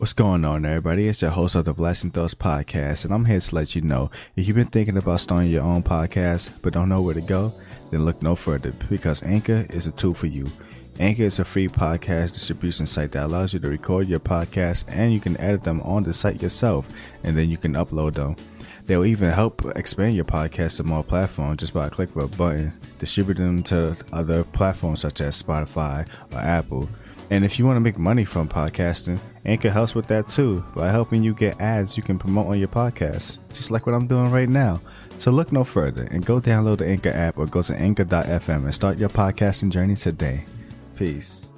What's going on, everybody? It's your host of the Blasting Thoughts podcast, and I'm here to let you know if you've been thinking about starting your own podcast but don't know where to go, then look no further, because Anchor is a tool for you. Anchor is a free podcast distribution site that allows you to record your podcast, and you can edit them on the site yourself, and then you can upload them. They'll even help expand your podcast to more platforms just by a click of a button, distribute them to other platforms such as Spotify or Apple. And if you want to make money from podcasting, Anchor helps with that too, by helping you get ads you can promote on your podcast, just like what I'm doing right now. So look no further and go download the Anchor app or go to anchor.fm and start your podcasting journey today. Peace.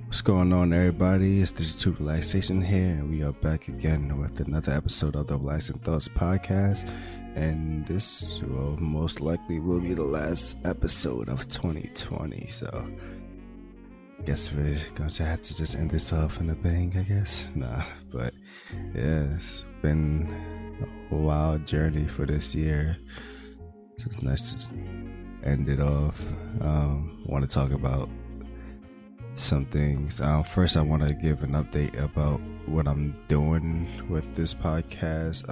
What's going on, everybody? It's Digital Relaxation here, and we are back again with another episode of the Relaxing Thoughts podcast. And this will most likely will be the last episode of 2020. So I guess we're going to have to just end this off in a bang, I guess. Nah, but yeah, it's been a wild journey for this year. So it's nice to end it off. Want to talk about some things. First, I want to give an update about what I'm doing with this podcast.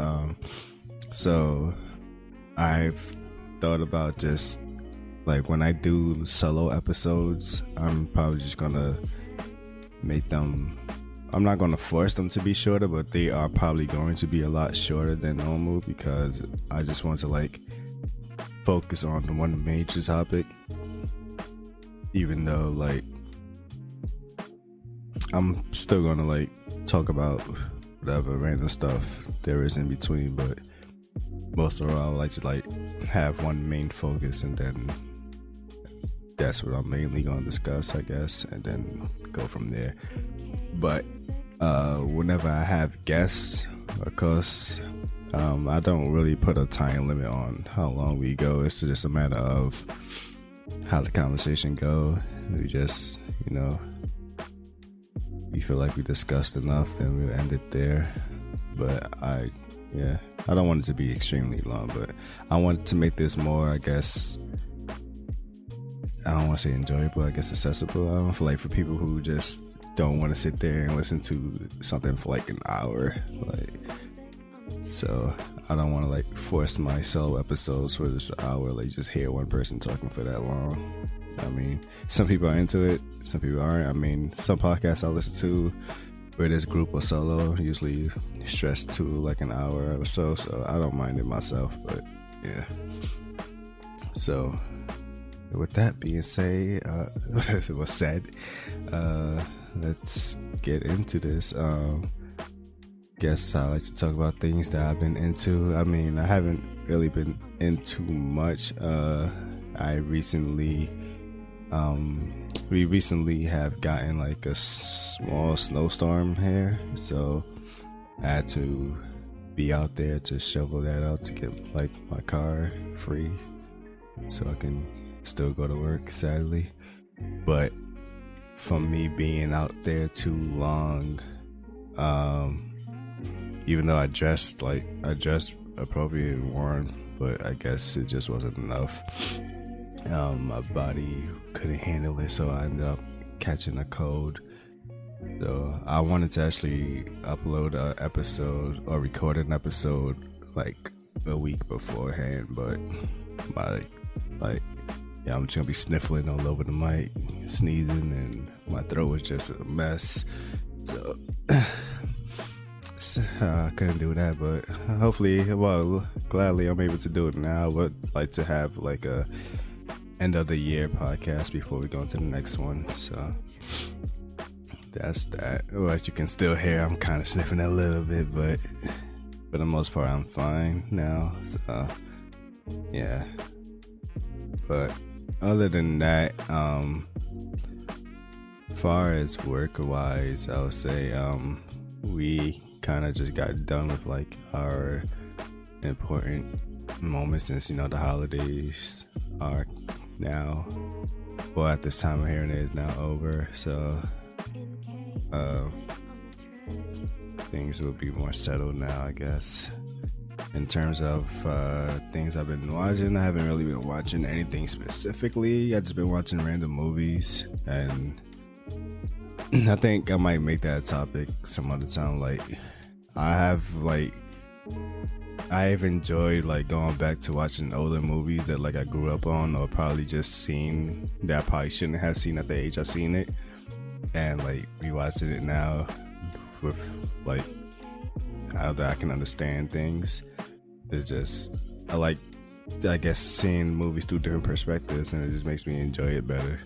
So I've thought about just like when I do solo episodes, I'm probably just gonna make them, I'm not gonna force them to be shorter, but they are probably going to be a lot shorter than normal, because I just want to like focus on one major topic, even though like I'm still gonna like talk about whatever random stuff there is in between, but most of all, I would like to like have one main focus, and then that's what I'm mainly gonna discuss, I guess, and then go from there. But whenever I have guests, of course, I don't really put a time limit on how long we go. It's just a matter of how the conversation go. We just, you know, we feel like we discussed enough, then we'll end it there. But I don't want it to be extremely long, but I want to make this more, I guess, I don't want to say enjoyable, I guess accessible. I don't feel like for people who just don't want to sit there and listen to something for like an hour, like, so I don't want to like force my solo episodes for just an hour, like just hear one person talking for that long. I mean, some people are into it, some people aren't. I mean, some podcasts I listen to where there's group or solo usually stretch to like an hour or so I don't mind it myself. But yeah, so with that being said, let's get into this. Guess I like to talk about things that I've been into. I mean, I haven't really been into much. We recently have gotten like a small snowstorm here, so I had to be out there to shovel that out to get like my car free so I can still go to work, sadly. But from me being out there too long, even though I dressed appropriate and warm, but I guess it just wasn't enough. My body couldn't handle it, so I ended up catching a cold. So I wanted to actually upload an episode or record an episode like a week beforehand, but I'm just gonna be sniffling all over the mic, sneezing, and my throat was just a mess. So I couldn't do that, but hopefully, gladly I'm able to do it now. I would like to have like a end of the year podcast before we go into the next one. So that's that. Well, as you can still hear, I'm kind of sniffing a little bit, but for the most part, I'm fine now. So yeah. But other than that, far as work-wise, I would say we kind of just got done with like our important moments, since, you know, the holidays are now, well, at this time of hearing it is now over, so things will be more settled now, I guess. In terms of things I've been watching, I haven't really been watching anything specifically. I've just been watching random movies, and I think I might make that a topic some other time. Like, I've enjoyed like going back to watching older movies that like I grew up on, or probably just seen that I probably shouldn't have seen at the age I seen it, and like rewatching it now with like how that I can understand things. It's just I guess seeing movies through different perspectives, and it just makes me enjoy it better.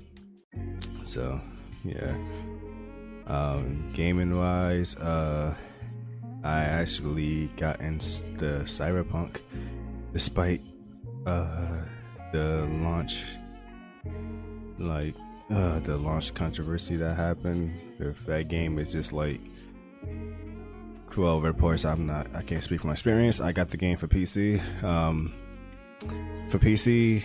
So yeah. Gaming wise, I actually got into Cyberpunk despite the launch controversy that happened. If that game is just like, well, reports, I can't speak from my experience. I got the game for PC. For PC,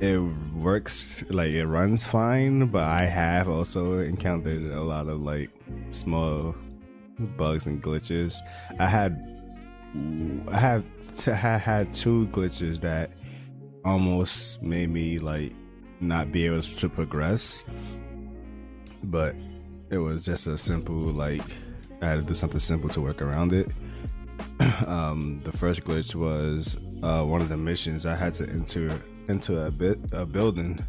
it works, like it runs fine, but I have also encountered a lot of like small bugs and glitches. I had two glitches that almost made me like not be able to progress, but it was just a simple, like, I had to do something simple to work around it. The first glitch was one of the missions. I had to enter into a building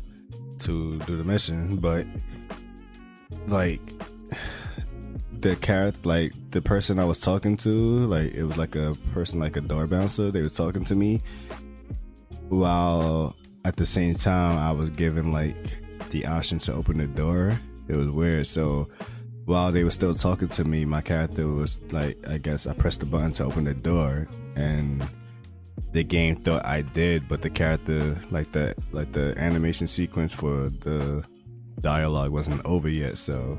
to do the mission, but like the person I was talking to, like it was like a person, like a door bouncer. They were talking to me while at the same time I was given like the option to open the door. It was weird. So while they were still talking to me, my character was like, I guess I pressed the button to open the door, and the game thought I did, but the character, like the animation sequence for the dialogue wasn't over yet. So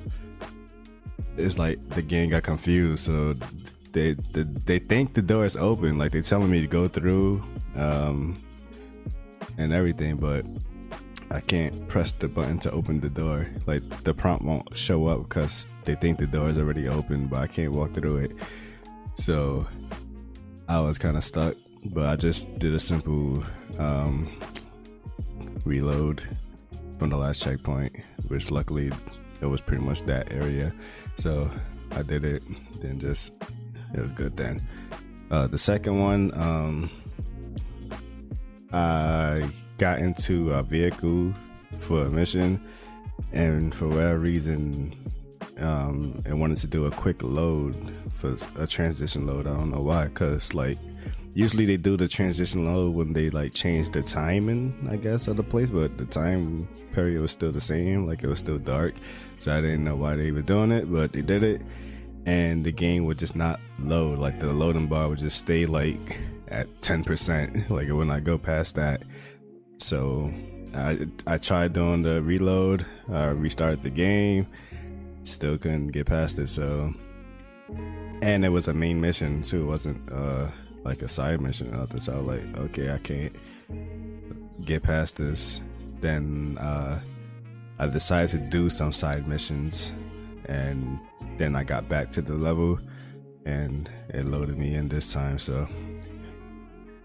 it's like the game got confused. So they think the door is open, like they're telling me to go through and everything, but I can't press the button to open the door. Like the prompt won't show up because they think the door is already open, but I can't walk through it. So I was kind of stuck, but I just did a simple reload from the last checkpoint, which luckily it was pretty much that area. So I did it, then it was good then. The second one, I got into a vehicle for a mission, and for whatever reason, it wanted to do a quick load for a transition load. I don't know why, because like usually they do the transition load when they like change the timing, I guess, of the place, but the time period was still the same, like it was still dark. So I didn't know why they were doing it, but they did it, and the game would just not load. Like the loading bar would just stay like at 10%, like it would not go past that. So I tried doing the reload, restarted the game, still couldn't get past it. So, and it was a main mission too, it wasn't like a side mission or nothing. So I was like, okay, I can't get past this. Then I decided to do some side missions, and then I got back to the level and it loaded me in this time. So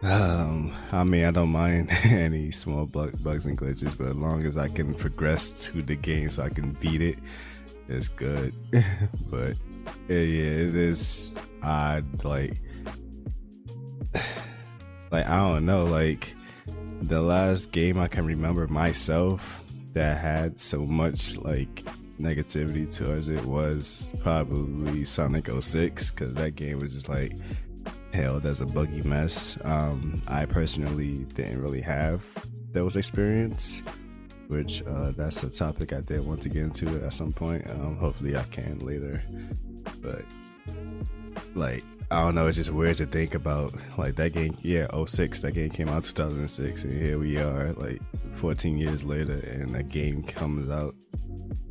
I mean, I don't mind any small bugs and glitches, but as long as I can progress to the game so I can beat it, it's good. But yeah, it is odd. Like I don't know, like the last game I can remember myself that had so much like negativity towards it was probably Sonic 06, because that game was just like held as a buggy mess. I personally didn't really have those experience, which that's a topic I did want to get into at some point. Hopefully I can later, but like I don't know, it's just weird to think about like that game. Yeah, 06, that game came out 2006, and here we are like 14 years later, and a game comes out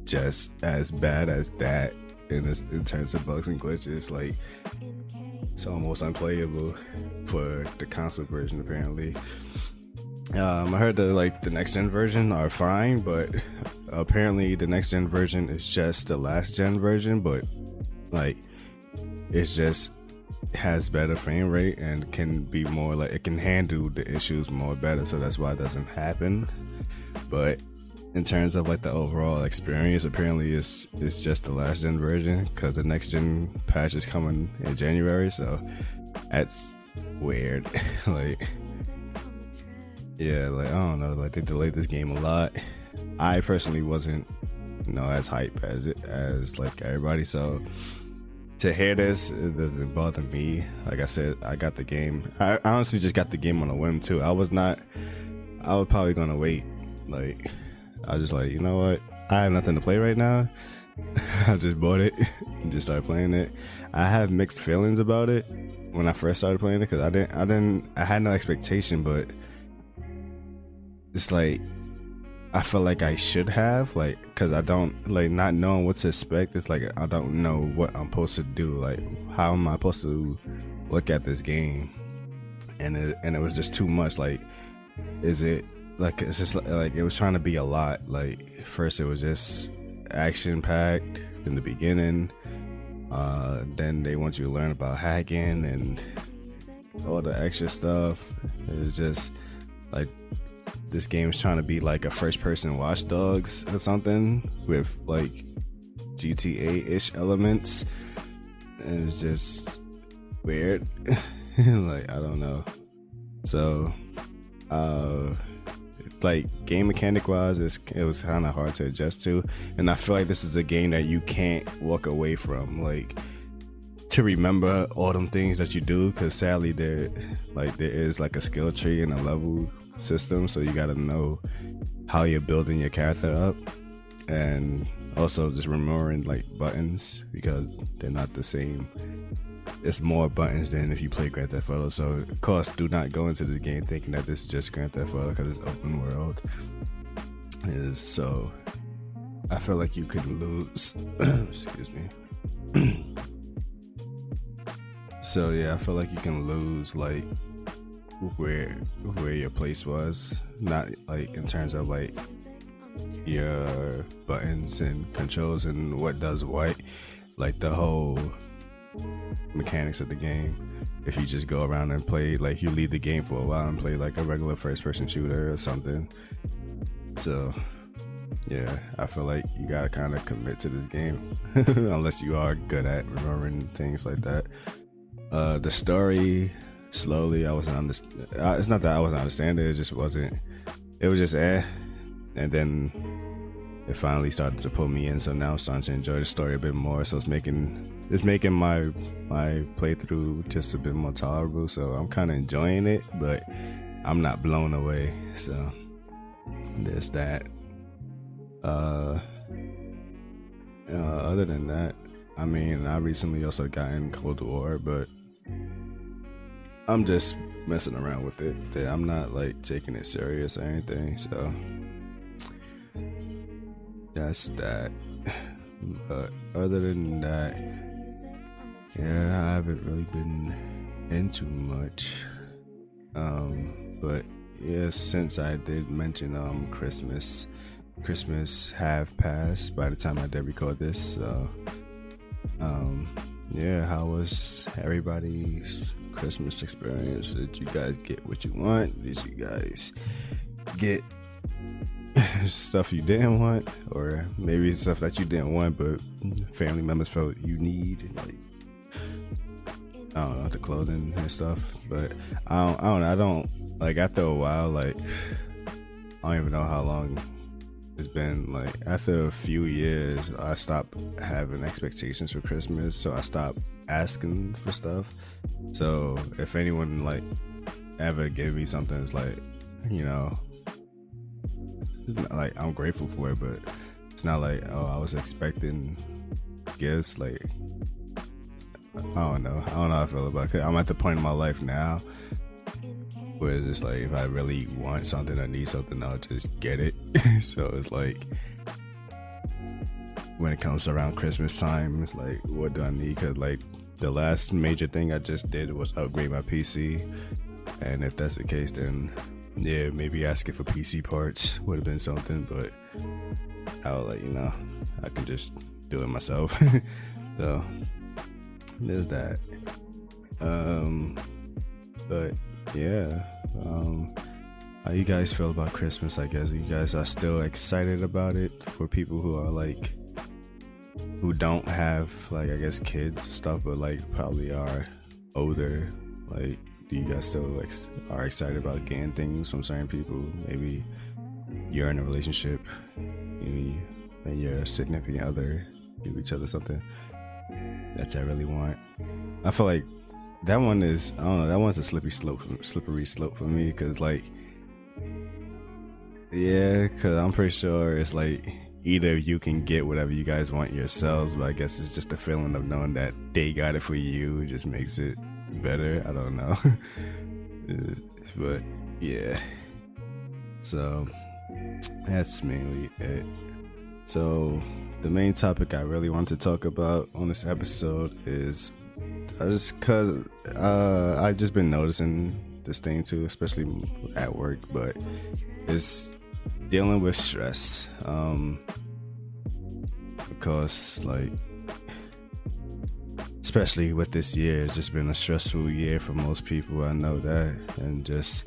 just as bad as that in terms of bugs and glitches. Like it's almost unplayable for the console version apparently. I heard that the next gen version are fine, but apparently the next gen version is just the last gen version, but like it's just has better frame rate and can be more like, it can handle the issues more better, so that's why it doesn't happen. But in terms of like the overall experience, apparently it's just the last gen version, because the next gen patch is coming in January, so that's weird. Like, yeah, like I don't know, like they delayed this game a lot. I personally wasn't, as hype as like everybody, so to hear this, it doesn't bother me. Like I said, I got the game. I honestly just got the game on a whim too. I was probably gonna wait. Like, I was just like, you know what? I have nothing to play right now. I just bought it and just started playing it. I have mixed feelings about it when I first started playing it, because I had no expectation, but it's like, I feel like I should have, like, because I don't, like, not knowing what to expect. It's like, I don't know what I'm supposed to do. Like, how am I supposed to look at this game? And it was just too much. Like, is it, like, it's just like, it was trying to be a lot. Like, first it was just action packed in the beginning. Then they want you to learn about hacking and all the extra stuff. It was just like, this game is trying to be like a first-person Watch Dogs or something with like GTA-ish elements, and it's just weird. Like, I don't know. So, like, game mechanic wise, it was kind of hard to adjust to, and I feel like this is a game that you can't walk away from, like, to remember all them things that you do, because sadly there is like a skill tree and a level system, so you got to know how you're building your character up, and also just remembering like buttons, because they're not the same. It's more buttons than if you play Grand Theft Auto. So of course, do not go into the game thinking that this is just Grand Theft Auto, because it's open world. So I feel like you could lose. Excuse me. So yeah, I feel like you can lose like where your place was, not like in terms of like your buttons and controls and what does what, like the whole mechanics of the game. If you just go around and play, like, you leave the game for a while and play like a regular first-person shooter or something. So yeah, I feel like you gotta kind of commit to this game unless you are good at remembering things like that. The story, slowly, I wasn't understand. It's not that I wasn't understanding. It just wasn't. It was just and then it finally started to pull me in. So now I'm starting to enjoy the story a bit more. So it's making my playthrough just a bit more tolerable. So I'm kind of enjoying it, but I'm not blown away. So there's that. Other than that, I mean, I recently also got in Cold War, but I'm just messing around with it. I'm not like taking it serious or anything, so that's that. But other than that, yeah, I haven't really been into much. But yeah, since I did mention Christmas have passed by the time I did record this, so yeah, how was everybody's Christmas experience? Did you guys get what you want? Did you guys get stuff you didn't want, or maybe stuff that you didn't want but family members felt you need, like, I don't know, the clothing and stuff? But I don't like, after a while, like, I don't even know how long it's been. Like, after a few years, I stopped having expectations for Christmas, so I stopped asking for stuff. So if anyone like ever give me something, it's like, you know, like, I'm grateful for it, but it's not like, oh, I was expecting gifts. Like, I don't know how I feel about it. I'm at the point in my life now where it's just like, if I really want something or need something, I'll just get it. So it's like, when it comes around Christmas time, it's like, what do I need? Because like, the last major thing I just did was upgrade my PC, and if that's the case, then yeah, maybe asking for PC parts would have been something, but I was like, you know, I can just do it myself. So there's that. But yeah, how you guys feel about Christmas? I guess you guys are still excited about it. For people who are like, who don't have like, I guess, kids and stuff, but like probably are older, like, do you guys still are excited about getting things from certain people? Maybe you're in a relationship, maybe and your significant other give each other something that I really want. I feel like that one is, I don't know, that one's a slippery slope for me, because like, yeah, because I'm pretty sure it's like either you can get whatever you guys want yourselves, but I guess it's just the feeling of knowing that they got it for you. It just makes it better. I don't know. But yeah, so that's mainly it. So the main topic I really want to talk about on this episode is just because I've just been noticing this thing too, especially at work, but it's dealing with stress, because like, especially with this year, it's just been a stressful year for most people. I know that, and just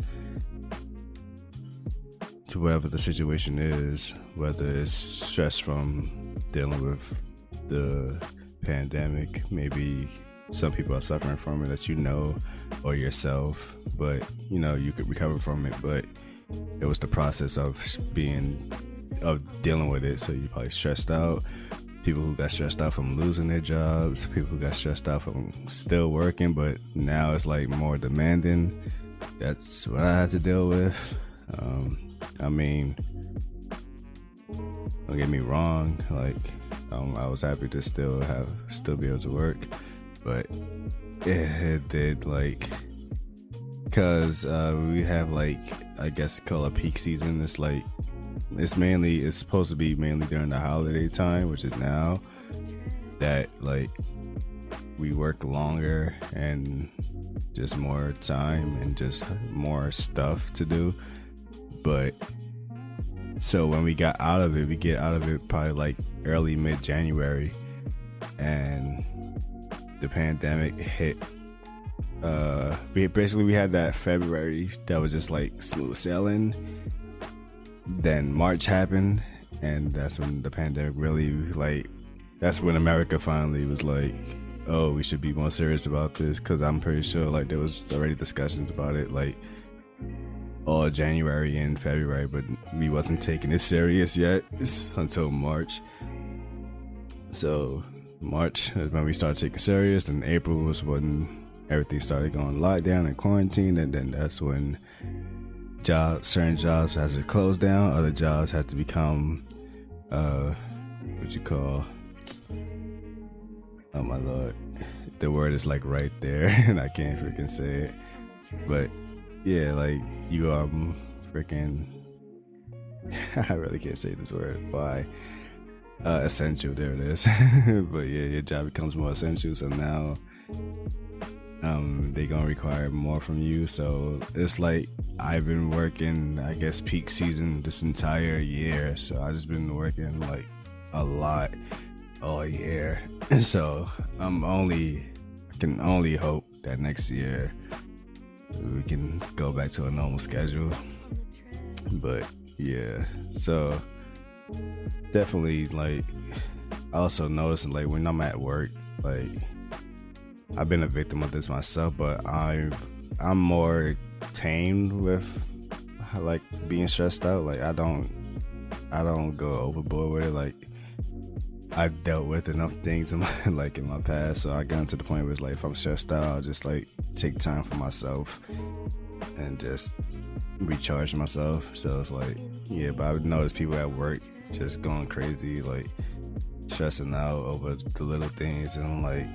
whatever the situation is, whether it's stress from dealing with the pandemic, maybe some people are suffering from it that you know, or yourself, but you know you could recover from it, but it was the process of dealing with it. So you probably stressed out. People who got stressed out from losing their jobs, people who got stressed out from still working, but now it's like more demanding. That's what I had to deal with. I mean, don't get me wrong, like I was happy to still be able to work, but it did, like, because we have, like, I guess call a peak season. It's like it's supposed to be mainly during the holiday time, which is now, that like we work longer and just more time and just more stuff to do. But so when we get out of it probably like early mid-January, and the pandemic hit. We had that February that was just like smooth sailing. Then March happened, and that's when the pandemic really, like, that's when America finally was like, oh, we should be more serious about this, because I'm pretty sure like there was already discussions about it like all January and February, but we wasn't taking it serious yet until March. So March is when we started taking it serious, and April was when everything started going lockdown and quarantine, and then that's when certain jobs had to close down, other jobs had to become what you call, oh my lord, the word is like right there and I can't freaking say it, but yeah, like you freaking I really can't say this word. Why? Essential, there it is. But yeah, your job becomes more essential, so now they gonna require more from you. So it's like I've been working, I guess, peak season this entire year, so I just been working like a lot all year. So I can only hope that next year we can go back to a normal schedule. But yeah, so definitely, like, I also noticed, like, when I'm at work, like, I've been a victim of this myself, but I'm more tamed with like being stressed out. Like I don't go overboard with it. Like I've dealt with enough things in my past, so I got to the point where it's like, if I'm stressed out, I'll just like take time for myself and just recharge myself. So it's like, yeah, but I've noticed people at work just going crazy, like stressing out over the little things, and I'm like,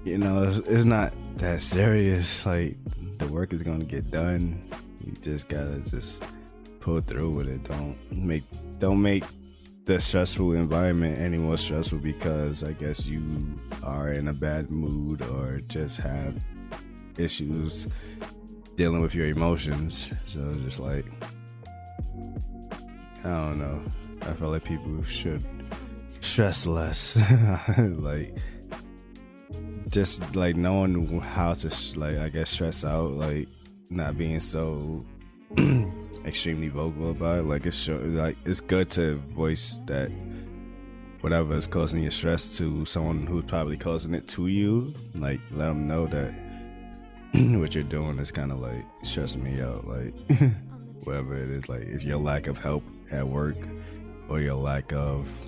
you know, it's not that serious. Like, the work is gonna get done. You just gotta just pull through with it. Don't make the stressful environment any more stressful because I guess you are in a bad mood or just have issues dealing with your emotions. So it's just like, I don't know, I feel like people should stress less. Like, just like knowing how to like I guess stress out, like not being so extremely vocal about it. Like it's good to voice that whatever is causing your stress to someone who's probably causing it to you. Like let them know that what you're doing is kind of like stressing me out, like whatever it is, like if your lack of help at work or your lack of,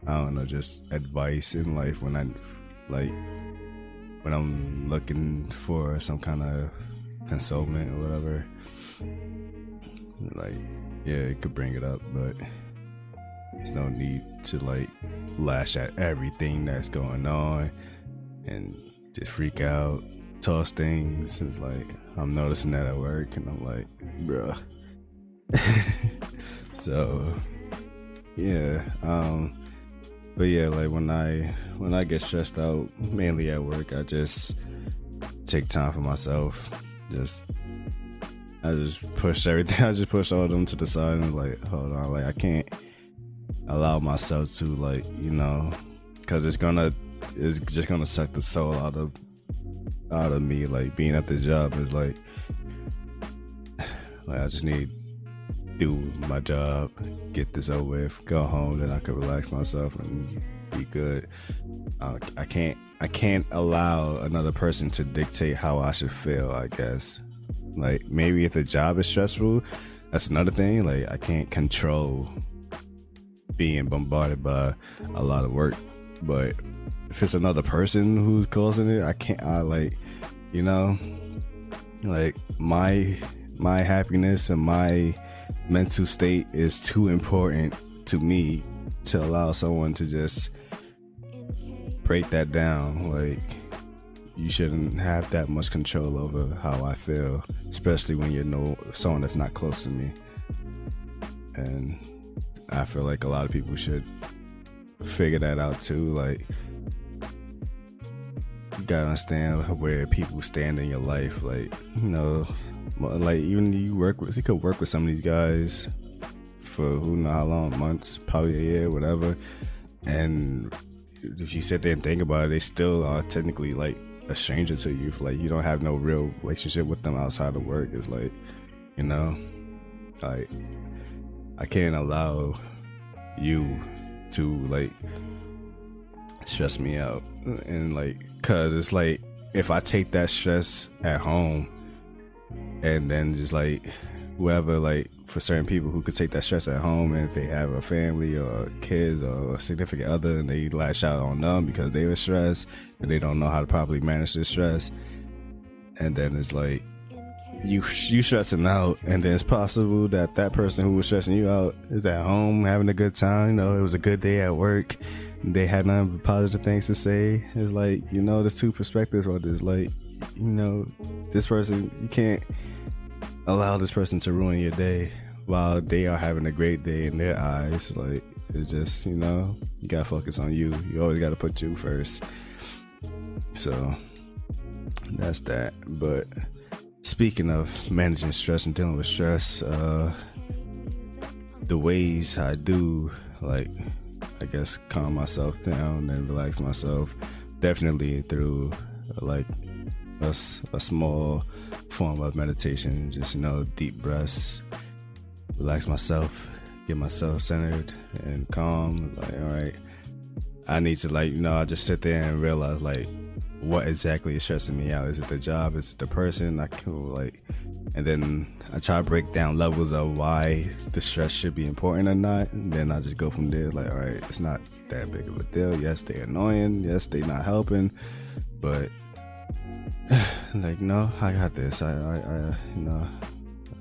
I don't know, just advice in life when I'm looking for some kind of consolement or whatever, like yeah, it could bring it up, but there's no need to like lash at everything that's going on and just freak out, toss things. It's like I'm noticing that at work and I'm like, bruh. So yeah, but yeah, like when I get stressed out, mainly at work, I just take time for myself. I just push everything. I just push all of them to the side and like, hold on, like I can't allow myself to like, you know, because it's just gonna suck the soul out of me. Like being at this job is like I just need to do my job, get this over with, go home, then I can relax myself and be good. I can't allow another person to dictate how I should feel, I guess. Like maybe if the job is stressful, that's another thing. Like I can't control being bombarded by a lot of work, but if it's another person who's causing it, I like, you know, like my happiness and my mental state is too important to me to allow someone to just break that down. Like you shouldn't have that much control over how I feel, especially when you someone that's not close to me. And I feel like a lot of people should figure that out too. Like you gotta understand where people stand in your life. Like, you know, like even you could work with some of these guys for who know how long, months, probably a year, whatever. And if you sit there and think about it, they still are technically like a stranger to you. Like you don't have no real relationship with them outside of work. It's like, you know, like I can't allow you to like stress me out. And like, cause it's like if I take that stress at home and then just like whoever, like for certain people who could take that stress at home, and if they have a family or kids or a significant other and they lash out on them because they were stressed and they don't know how to properly manage their stress, and then it's like you stressing out, and then it's possible that that person who was stressing you out is at home having a good time. You know, it was a good day at work, they had nothing but positive things to say. It's like, you know, there's two perspectives on this. Like, you know, this person, you can't allow this person to ruin your day while they are having a great day in their eyes. Like, it's just, you know, you gotta focus on you. You always gotta put you first. So that's that. But speaking of managing stress and dealing with stress, the ways I do, like, I guess, calm myself down and relax myself, definitely through like a small form of meditation. Just, you know, deep breaths, relax myself, get myself centered and calm. Like, all right, I need to, like, you know, I just sit there and realize like what exactly is stressing me out. Is it the job? Is it the person? I can, like, and then I try to break down levels of why the stress should be important or not, and then I just go from there. Like, all right, it's not that big of a deal. Yes, they're annoying. Yes, they're not helping, but like, no, I got this. I you know,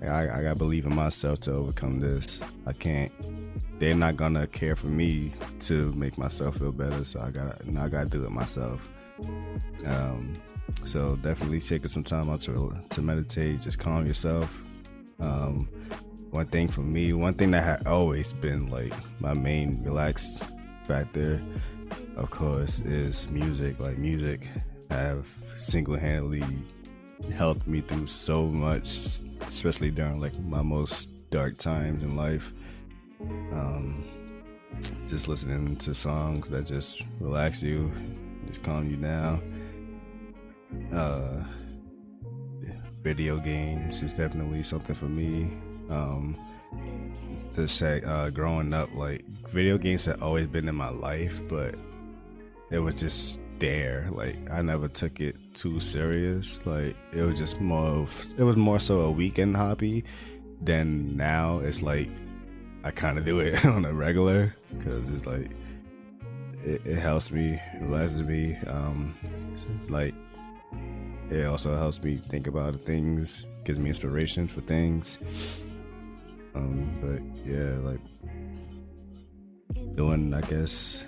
I gotta believe in myself to overcome this. I can't. They're not gonna care for me to make myself feel better, so I gotta do it myself. So definitely taking some time out to meditate, just calm yourself. One thing for me, one thing that had always been like my main relax factor, of course, is music. Like, music have single-handedly helped me through so much, especially during like my most dark times in life. Just listening to songs that just relax you, just calm you down. Video games is definitely something for me. To say, growing up, like, video games had always been in my life, but it was just there. Like, I never took it too serious. Like, it was just more so a weekend hobby. Then now it's like I kind of do it on a regular, because it's like it helps me, relaxes me. Like, it also helps me think about things, gives me inspiration for things. But yeah, like, doing, I guess,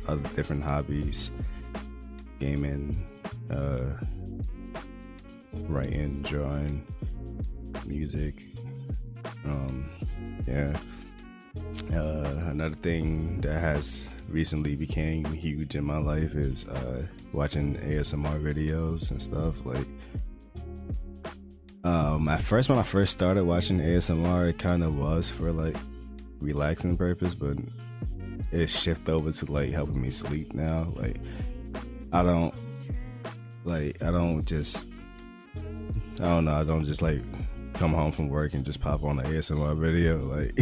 other different hobbies, gaming, writing, drawing, music. Yeah. Another thing that has recently became huge in my life is watching ASMR videos and stuff. Like, at first, when I first started watching ASMR, it kind of was for like relaxing purpose, but it shifted over to like helping me sleep now. Like, I don't just like come home from work and just pop on an ASMR video. Like,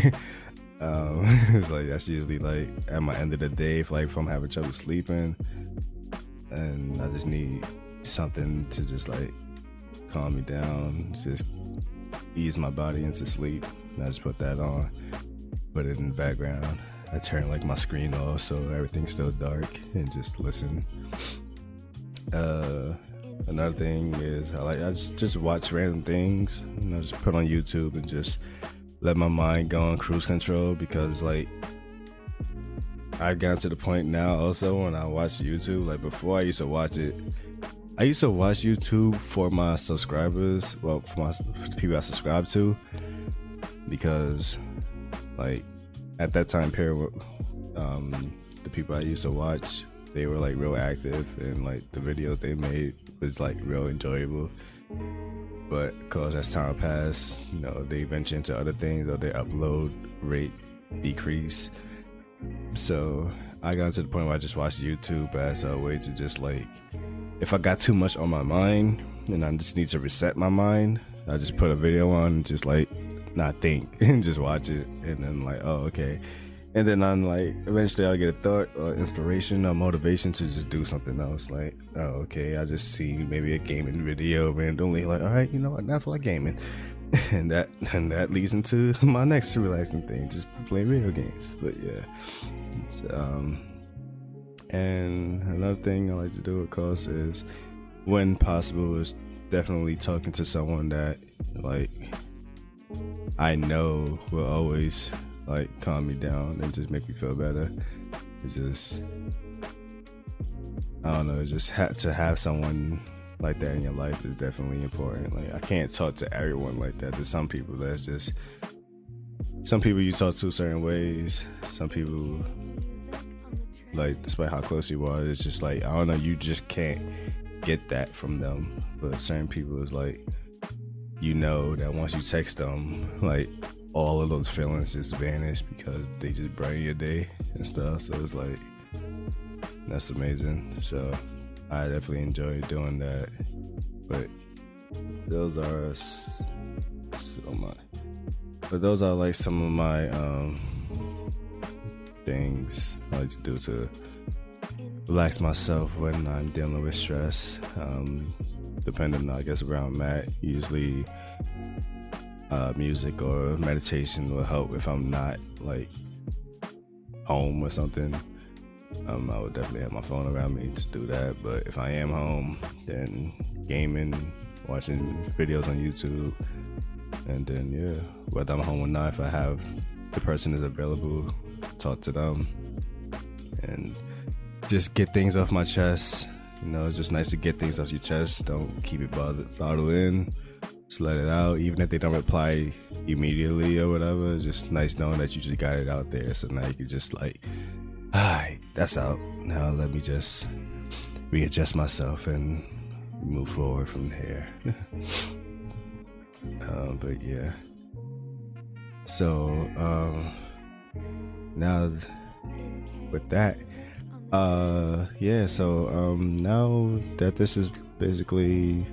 it's like that's usually like at my end of the day, if I'm having trouble sleeping and I just need something to just like calm me down, just ease my body into sleep. And I just put that on, put it in the background. I turn like my screen off so everything's still dark and just listen. Another thing is I just watch random things, just put on YouTube and just let my mind go on cruise control, because like I've gotten to the point now also when I watch YouTube, like before I used to watch YouTube for my subscribers, well, for the people I subscribe to, because like at that time period, the people I used to watch, they were like real active, and like the videos they made was like real enjoyable. But because as time passed, they venture into other things, or their upload rate decreased. So I got to the point where I just watched YouTube as a way to just like, if I got too much on my mind and I just need to reset my mind, I just put a video on and just like not think and just watch it, and then like, oh, okay. And then I'm like, eventually I'll get a thought or inspiration or motivation to just do something else. Like, oh, okay, I just see maybe a gaming video randomly, like, all right, you know what, now I feel like gaming. And that leads into my next relaxing thing, just play video games. But yeah. And another thing I like to do, of course, is when possible, is definitely talking to someone that like I know will always like calm me down and just make me feel better. It's just, I don't know, just to have someone like that in your life is definitely important. Like, I can't talk to everyone like that. There's some people that's just, some people you talk to certain ways, some people, like, despite how close you are, it's just like, I don't know, you just can't get that from them. But certain people is like, that once you text them, like, all of those feelings just vanish because they just brighten your day and stuff. So it's like, that's amazing. So I definitely enjoy doing that. But those are like some of my things I like to do to relax myself when I'm dealing with stress. Depending, I guess, where I'm at, usually music or meditation will help. If I'm not like home or something, I would definitely have my phone around me to do that. But if I am home, then gaming, watching videos on YouTube, and then yeah, whether I'm home or not, if I have the person is available, talk to them and just get things off my chest. It's just nice to get things off your chest. Don't keep it bottled in. Just let it out, even if they don't reply immediately or whatever. It's just nice knowing that you just got it out there. So now you can just like, alright, that's out. Now let me just readjust myself and move forward from here. But yeah. So now with that, Yeah, so now that this is basically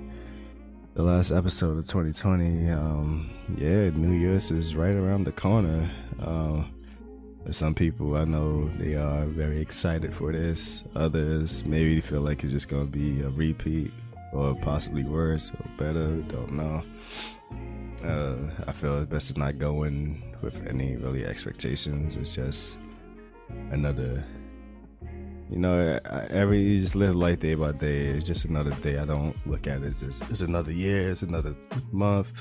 the last episode of 2020, yeah, New Year's is right around the corner. Some people I know, they are very excited for this. Others maybe feel like it's just gonna be a repeat or possibly worse or better, don't know. I feel it's best to not go in with any really expectations. It's just another, every just live life day by day. It's just another day. I don't look at it as it's another year, it's another month.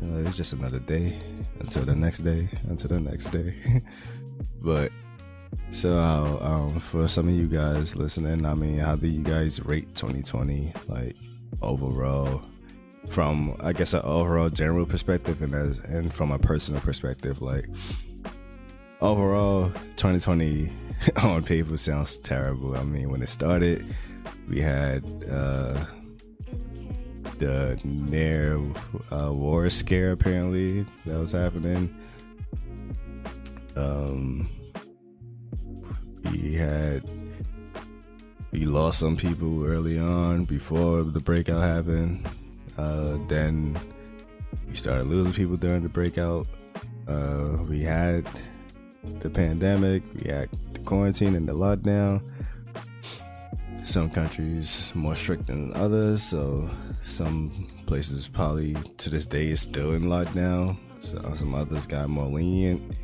It's just another day until the next day, But so for some of you guys listening, I mean, how do you guys rate 2020, like overall, from I guess an overall general perspective and from a personal perspective? Like overall, 2020 on paper sounds terrible. I mean, when it started, we had the near war scare apparently that was happening. We lost some people early on before the breakout happened. Then we started losing people during the breakout. We had the pandemic, we had the quarantine and the lockdown. Some countries more strict than others, so some places probably to this day is still in lockdown. So some others got more lenient.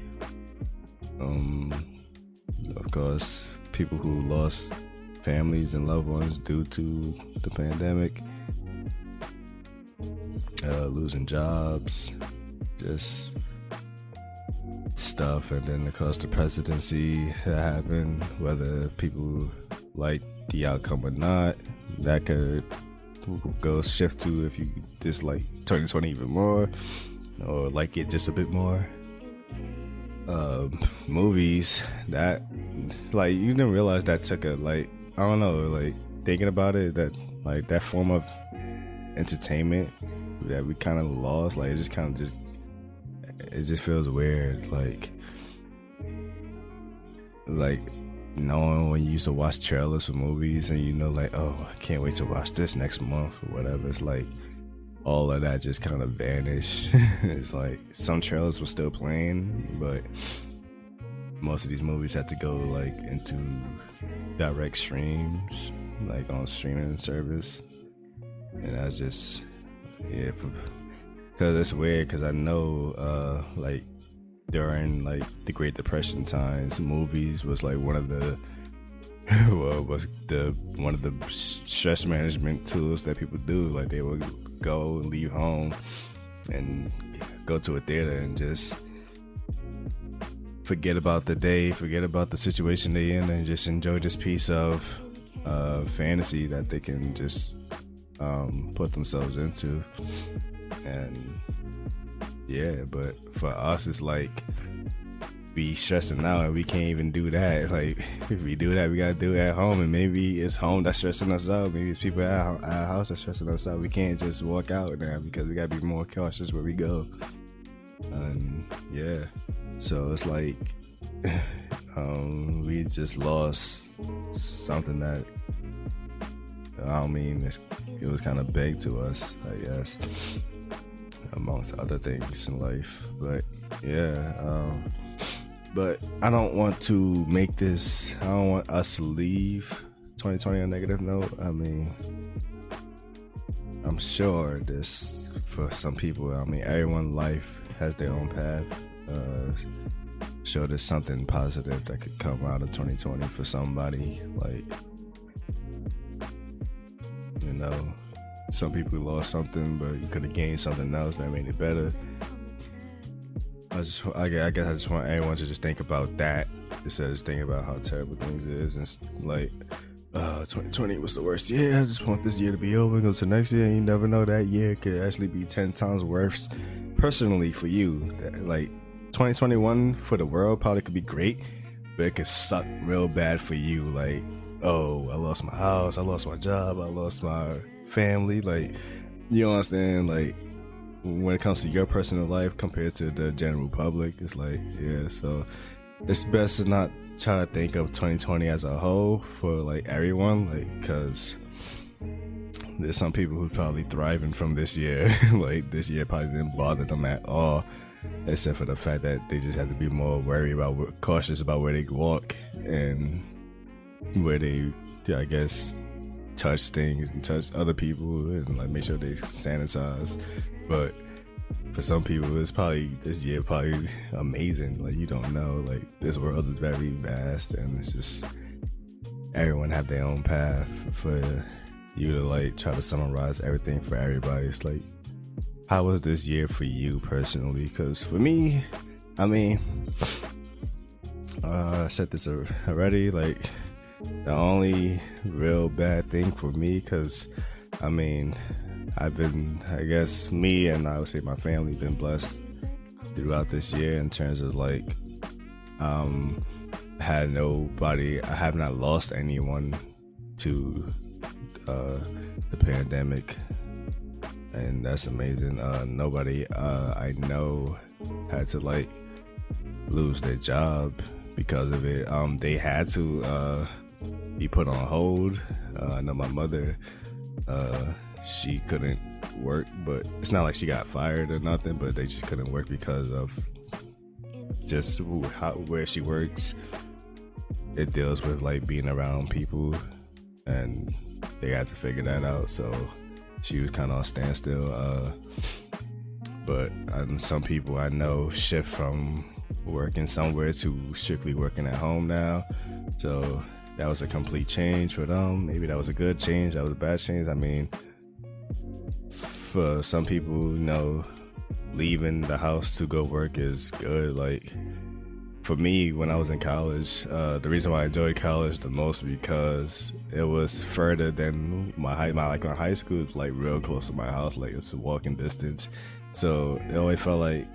Of course, people who lost families and loved ones due to the pandemic, losing jobs, just stuff. And then of course the presidency that happened, whether people like the outcome or not, that could go shift to if you dislike 2020 even more or like it just a bit more. Movies that, like, you didn't realize that took a, like, I don't know, like, thinking about it, that, like, that form of entertainment that we kind of lost, like, it just feels weird, like knowing when you used to watch trailers for movies and like, oh, I can't wait to watch this next month or whatever. It's like all of that just kind of vanished. It's like some trailers were still playing, but most of these movies had to go like into direct streams, like on streaming service. And I just, yeah, because it's weird, because I know like during like the Great Depression times, movies was like one of the stress management tools that people do. Like they would go and leave home and go to a theater and just forget about the day, forget about the situation they're in, and just enjoy this piece of fantasy that they can just put themselves into. And yeah, but for us, it's like we stressing out and we can't even do that. Like if we do that, we gotta do it at home, and maybe it's home that's stressing us out. Maybe it's people at our house that's stressing us out. We can't just walk out now because we gotta be more cautious where we go. And yeah, so it's like we just lost something that, I don't mean, it was kind of big to us, I guess, amongst other things in life. But yeah, but I don't want to make this, I don't want us to leave 2020 on a negative note. I mean, I'm sure this, for some people, I mean, everyone's life has their own path. Sure, there's something positive that could come out of 2020 for somebody. Like, you know, some people lost something, but you could have gained something else that made it better. I guess I just want everyone to just think about that instead of just thinking about how terrible things is, and like, 2020 was the worst year. I just want this year to be over and go to next year, and you never know, that year could actually be 10 times worse personally for you. Like 2021 for the world probably could be great, but it could suck real bad for you. Like, oh, I lost my house, I lost my job, I lost my family. Like, you understand, like, when it comes to your personal life compared to the general public, it's like, yeah. So it's best to not try to think of 2020 as a whole for like everyone, like, because there's some people who probably thriving from this year. Like this year probably didn't bother them at all, except for the fact that they just had to be more cautious about where they walk and where they, I guess, touch things and touch other people and like make sure they sanitize. But for some people, it's probably this year probably amazing. Like, you don't know, like, this world is very vast, and it's just everyone have their own path. For you to like try to summarize everything for everybody, it's like, how was this year for you personally? Because for me, I mean, I said this already, like, the only real bad thing for me, because I mean, I've been, I guess, me and I would say my family been blessed throughout this year in terms of like, I have not lost anyone to the pandemic, and that's amazing. Nobody I know had to like lose their job because of it. They had to be put on hold. I know my mother, she couldn't work, but it's not like she got fired or nothing, but they just couldn't work because of just where she works. It deals with like being around people, and they had to figure that out, so she was kind of on standstill. But some people I know shift from working somewhere to strictly working at home now, so that was a complete change for them. Maybe that was a good change, that was a bad change. I mean, for some people, you know, leaving the house to go work is good. Like, for me, when I was in college, the reason why I enjoyed college the most, because it was further than my high school is like real close to my house, like it's a walking distance. So it always felt like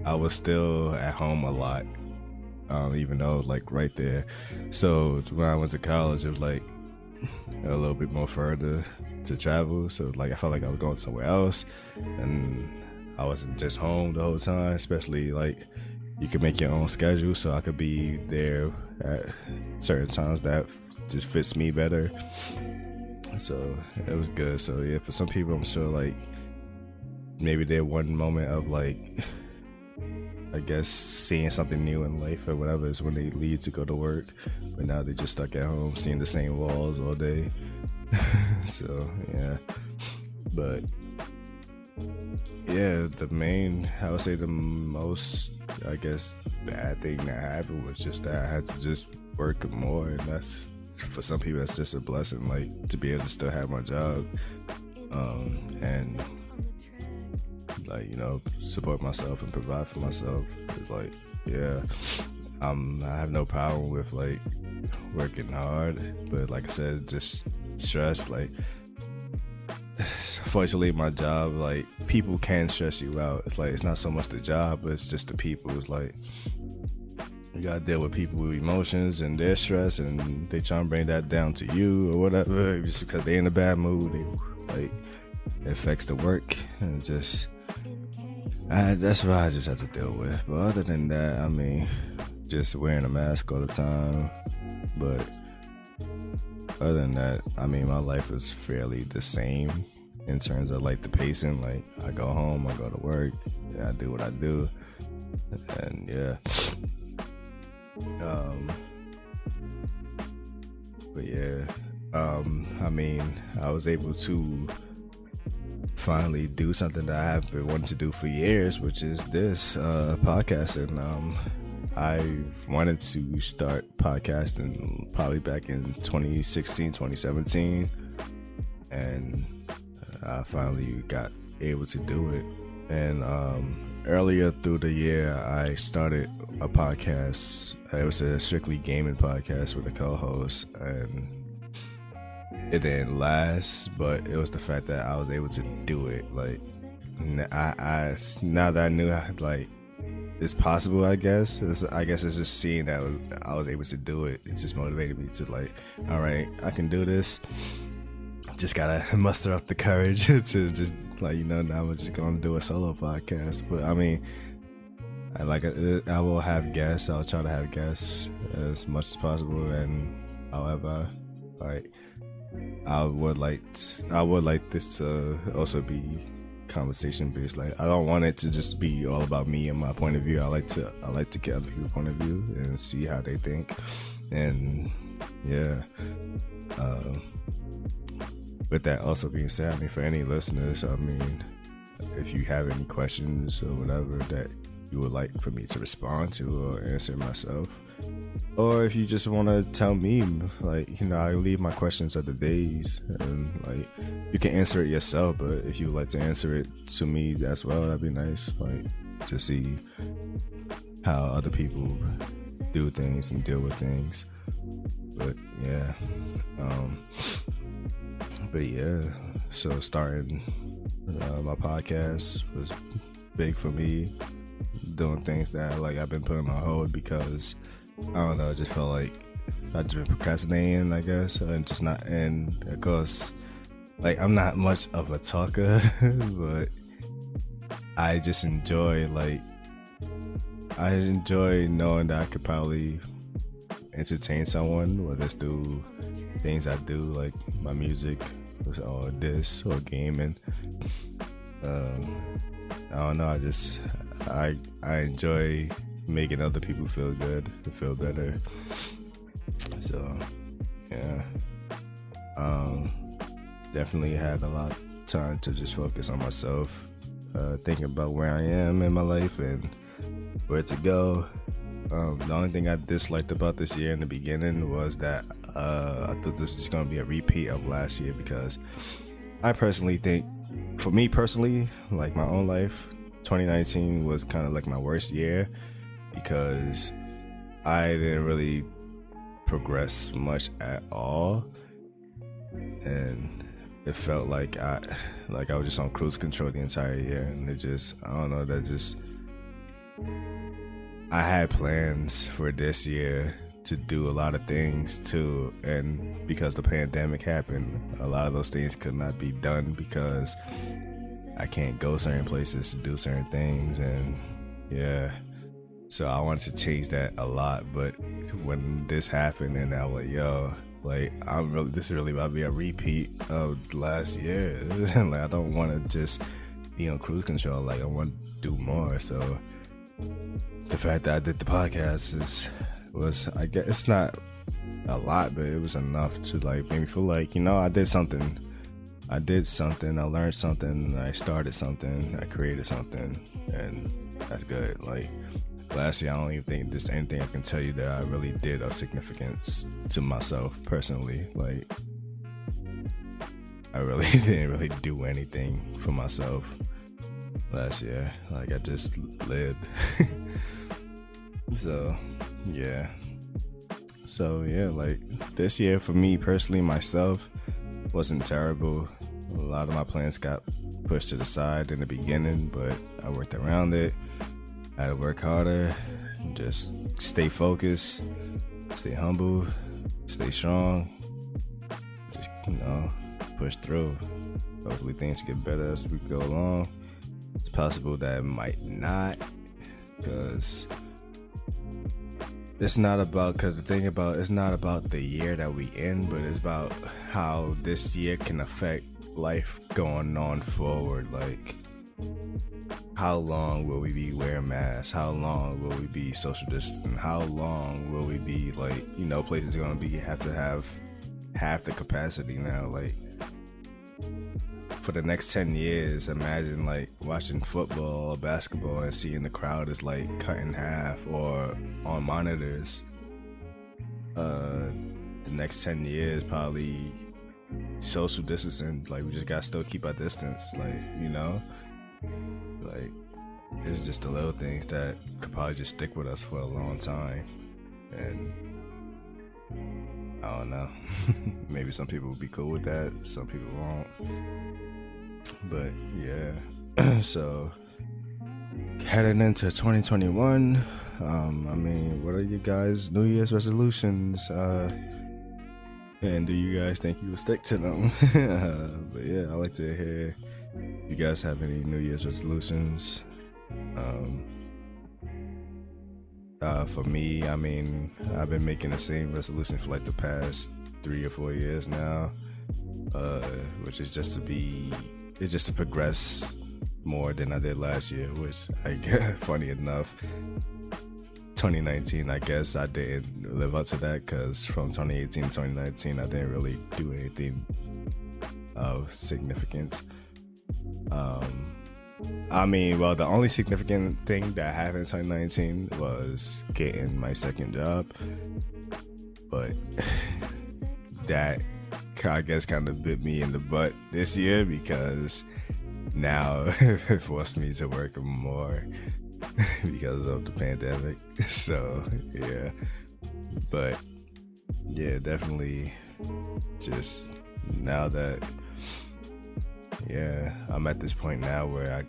I was still at home a lot, even though it was like right there. So when I went to college, it was like a little bit more further to travel. So like I felt like I was going somewhere else, and I wasn't just home the whole time. Especially like you could make your own schedule, so I could be there at certain times that just fits me better. So it was good. So yeah, for some people, I'm sure like maybe their one moment of like, I guess, seeing something new in life or whatever is when they leave to go to work, but now they're just stuck at home seeing the same walls all day. So yeah, but yeah, I would say the most, I guess, bad thing that happened was just that I had to just work more, and that's, for some people, that's just a blessing, like, to be able to still have my job, and like, you know, support myself and provide for myself. It's like, yeah, I have no problem with like working hard, but like I said, just stress. Like, fortunately, my job, like, people can stress you out. It's like, it's not so much the job, but it's just the people. It's like, you gotta deal with people with emotions and their stress, and they try and bring that down to you or whatever, just because they in a bad mood. Like, it affects the work, and just that's what I just have to deal with. But other than that, I mean, just wearing a mask all the time. But other than that, I mean, my life is fairly the same in terms of like the pacing. Like, I go home, I go to work, and I do what I do, and yeah. But yeah, I mean, I was able to finally do something that I have been wanting to do for years, which is this podcasting. I wanted to start podcasting probably back in 2016, 2017, and I finally got able to do it. And earlier through the year, I started a podcast. It was a strictly gaming podcast with a co-host, and it didn't last, but it was the fact that I was able to do it. Like, I now that I knew like it's possible, I guess it's just seeing that I was able to do it. It just motivated me to like, all right, I can do this. Just gotta muster up the courage to just, like, you know, now I'm just gonna do a solo podcast. But I mean, I will have guests. I'll try to have guests as much as possible, and however, like I would like this to also be conversation based. Like I don't want it to just be all about me and my point of view. I like to get other people's point of view and see how they think, and yeah. With that also being said, I mean, for any listeners, I mean, if you have any questions or whatever that you would like for me to respond to or answer myself, or if you just want to tell me, like, you know, I leave my questions at the days, and like you can answer it yourself, but if you would like to answer it to me as well, that'd be nice, like to see how other people do things and deal with things. But yeah, so starting my podcast was big for me, doing things that like I've been putting on hold because I don't know, I just felt like I've just been procrastinating, I guess, and just not, and of course, like I'm not much of a talker, but I just enjoy knowing that I could probably entertain someone, whether it's through things I do, like my music or this or gaming. I don't know, I enjoy making other people feel good, to feel better. So yeah, definitely had a lot of time to just focus on myself, thinking about where I am in my life and where to go. The only thing I disliked about this year in the beginning was that I thought this was going to be a repeat of last year, because I personally think, for me personally, like my own life, 2019 was kind of like my worst year because I didn't really progress much at all, and it felt like I was just on cruise control the entire year, and it just, I don't know, I had plans for this year to do a lot of things too, and because the pandemic happened, a lot of those things could not be done because I can't go certain places to do certain things, and yeah, so I wanted to change that a lot. But when this happened, and I was like, yo, like this is really about to be a repeat of last year. Like I don't want to just be on cruise control, like I want to do more. So the fact that I did the podcast was, I guess it's not a lot, but it was enough to like make me feel like, you know, I did something, I learned something, I started something, I created something, and that's good. Like last year, I don't even think there's anything I can tell you that I really did of significance to myself personally. Like I really didn't really do anything for myself last year. Like I just lived. So yeah, like this year for me personally, myself, wasn't terrible. A lot of my plans got pushed to the side in the beginning, but I worked around it. I had to work harder, just stay focused, stay humble, stay strong, just, you know, push through. Hopefully things get better as we go along. It's possible that it might not, because it's not about the year that we in, but it's about how this year can affect life going on forward. Like, how long will we be wearing masks? How long will we be social distancing? How long will we be, like, you know, places are gonna have to have half the capacity now. Like, for the next 10 years, imagine like watching football or basketball and seeing the crowd is like cut in half or on monitors. The next 10 years, probably social distancing, like we just gotta still keep our distance, like, you know, like it's just the little things that could probably just stick with us for a long time. And I don't know, maybe some people will be cool with that, some people won't. But yeah, so heading into 2021, I mean, what are you guys' New Year's resolutions? And do you guys think you will stick to them? But yeah, I like to hear if you guys have any New Year's resolutions. For me, I mean, I've been making the same resolution for like the past 3 or 4 years now, which is just to progress more than I did last year, which I guess, funny enough, 2019, I guess I didn't live up to that, because from 2018 to 2019, I didn't really do anything of significance. I mean, well, the only significant thing that happened in 2019 was getting my second job, but that, I guess, kind of bit me in the butt this year, because now it forced me to work more because of the pandemic. So yeah, but yeah, definitely just now that, yeah, I'm at this point now where I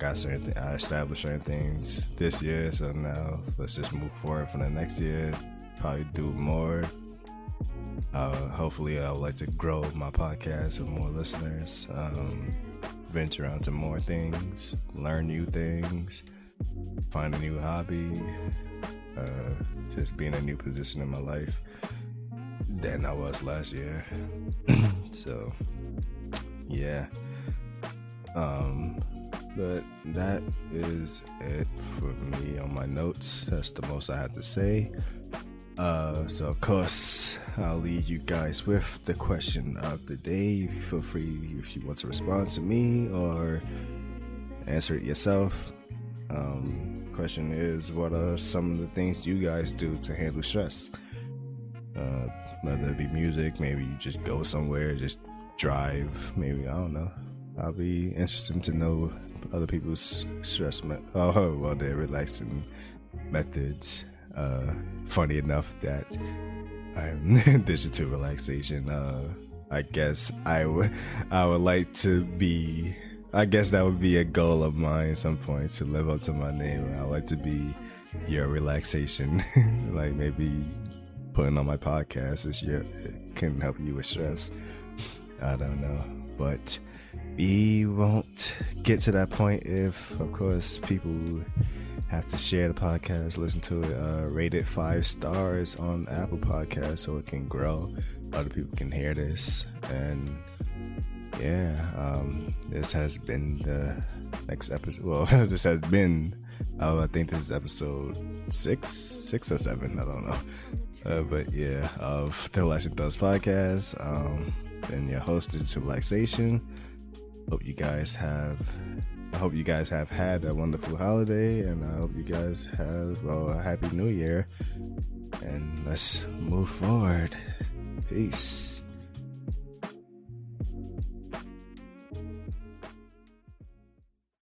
established certain things this year, so now let's just move forward for the next year, probably do more. Hopefully I would like to grow my podcast with more listeners, venture out to more things, learn new things, find a new hobby, just be in a new position in my life than I was last year. So yeah, but that is it for me on my notes. That's the most I have to say. So of course I'll leave you guys with the question of the day. Feel free if you want to respond to me or answer it yourself. Question is, what are some of the things you guys do to handle stress? Whether it be music, maybe you just go somewhere, just drive, maybe, I don't know. I'll be interested to know other people's stress their relaxing methods. Funny enough that I'm digital relaxation. I guess I would like to be, I guess that would be a goal of mine at some point, to live up to my name. I would like to be your relaxation. Like maybe putting on my podcast it can help you with stress. I don't know, but we won't get to that point if, of course, people have to share the podcast, listen to it, rate it 5 stars on Apple Podcasts so it can grow. Other people can hear this. And yeah, this has been the next episode. Well, this has been, I think this is episode 6 or 7, I don't know. But yeah, of the Relaxing Thoughts podcast. And your host is Relaxation. I hope you guys have had a wonderful holiday, and I hope you guys have a happy new year, and let's move forward. Peace.